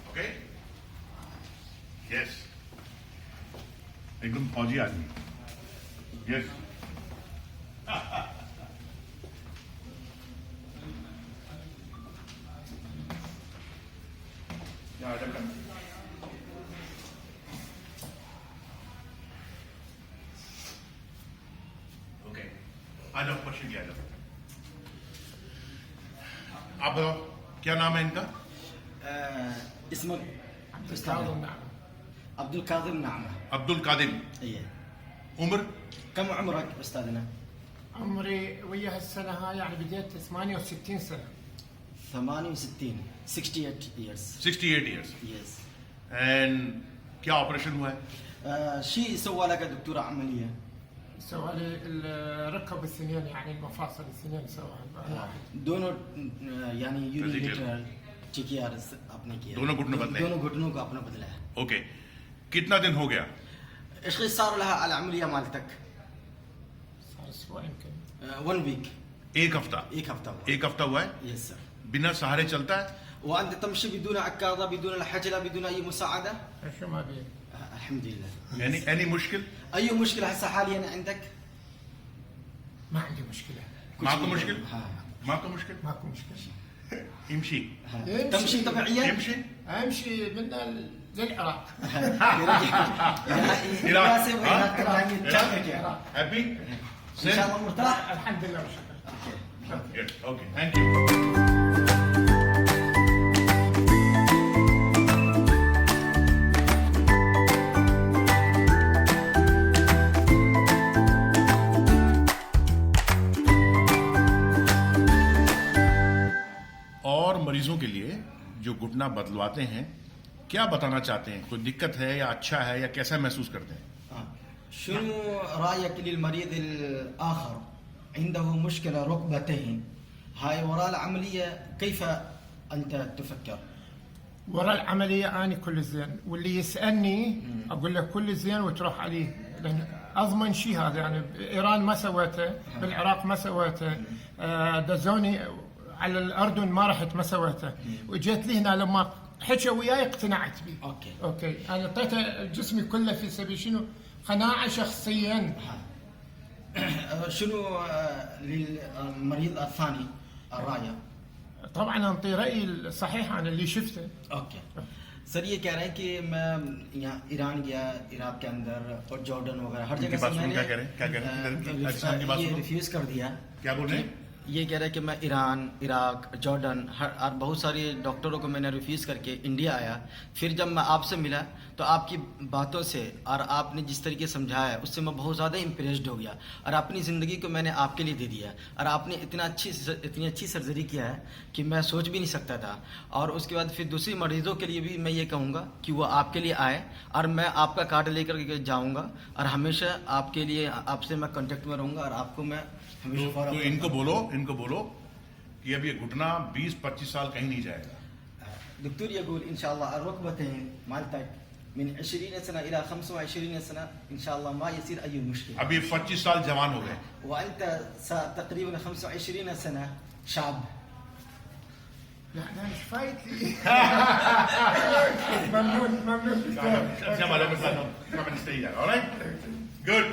Okay? Yes. एकदम फौजी आदमी. Yes. Okay. आ जाओ क्वेश्चन किया जाओ. आप बताओ क्या नाम है इनका? اسمك عبد القادم نعم. अब्दुल कादिम. ايه. उम्र? كم عمرك استاذنا؟ عمري ويا هالسنة هاي يعني بديت 68 سنة. 68 68 years. 68 years. Yes. And क्या ऑपरेशन हुआ है? شيء سوى لك دكتور عملية؟ سوى لي ركب السنين يعني المفاصل السنين سواها. दोनों يعني यूनिलेटरल TKR आपने किया. दोनों घुटने बदले. दोनों घुटनों को आपने बदला है. ओके. कितना दिन हो गया? ايش صار لها على العملية مالتك؟ صار أسبوع يمكن. 1 week. एक हफ्ता. एक हफ्ता हुआ है. يس سر. बिना सहारे चलता है? وأنت تمشي بدون عكاظة بدون الحجلة بدون أي مساعدة؟ شو ما بيه. الحمد لله. any मुश्किल? أي مشكلة هسه حاليا عندك؟ ما عندي مشكلة. माको मुश्किल? माको मुश्किल? ماكو مشكلة. امشي. تمشي طبيعيا؟ امشي من للعراق. हैप्पी? ان شاء الله مرتاح؟ الحمد لله وشكرا. اوكي थैंक यू. और मरीजों के लिए जो घुटना बदलवाते हैं क्या बताना चाहते हैं? कोई दिक्कत है या अच्छा है या कैसा महसूस करते हैं? شنو رأيك للمريض الآخر عنده مشكلة ركبته هاي وراء العملية كيف أنت تفكر؟ وراء العملية أنا كل زين واللي يسألني أقول له كل زين وتروح عليه لأن أضمن شيء هذا يعني إيران ما سوته بالعراق ما سوته دزوني على الأردن ما رحت ما سوته وجيت لي هنا لما حكى وياي اقتنعت به. أوكي أنا أعطيته جسمي كله في سبيل شنو قناعة شخصيا. شنو للمريض الثاني الرأي؟ طبعا انطي رأيي الصحيح عن اللي شفته. اوكي सर ये कह रहे हैं कि मैं यहाँ ईरान गया इराक के अंदर और जॉर्डन वगैरह हर जगह से मैंने ये रिफ्यूज कर दिया. क्या बोल रहे हैं? ये कह रहा है कि मैं ईरान इराक जॉर्डन और बहुत सारे डॉक्टरों को मैंने रिफ्यूज़ करके इंडिया आया. फिर जब मैं आपसे मिला तो आपकी बातों से और आपने जिस तरीके से समझाया उससे मैं बहुत ज़्यादा इम्प्रेस्ड हो गया और अपनी ज़िंदगी को मैंने आपके लिए दे दिया और आपने इतनी अच्छी सर्जरी किया है कि मैं सोच भी नहीं सकता था. और उसके बाद फिर दूसरी मरीज़ों के लिए भी मैं ये कहूँगा कि वो आपके लिए आए और मैं आपका कार्ड लेकर के जाऊँगा और हमेशा आपके लिए आपसे मैं कॉन्टेक्ट में रहूँगा और आपको मैं तो इनको बोलो कि अब ये घुटना 20-25 साल कहीं नहीं जाएगा. دكتور يقول ان شاء الله الركبتين مالتك من 20 سنه الى 25 سنه ان شاء الله ما يصير اي مشكله. अभी 25 साल जवान हो गए. وانت تقريبا 25 سنه شاب. لا انا مش فايت لي. ممنون. All right? Good.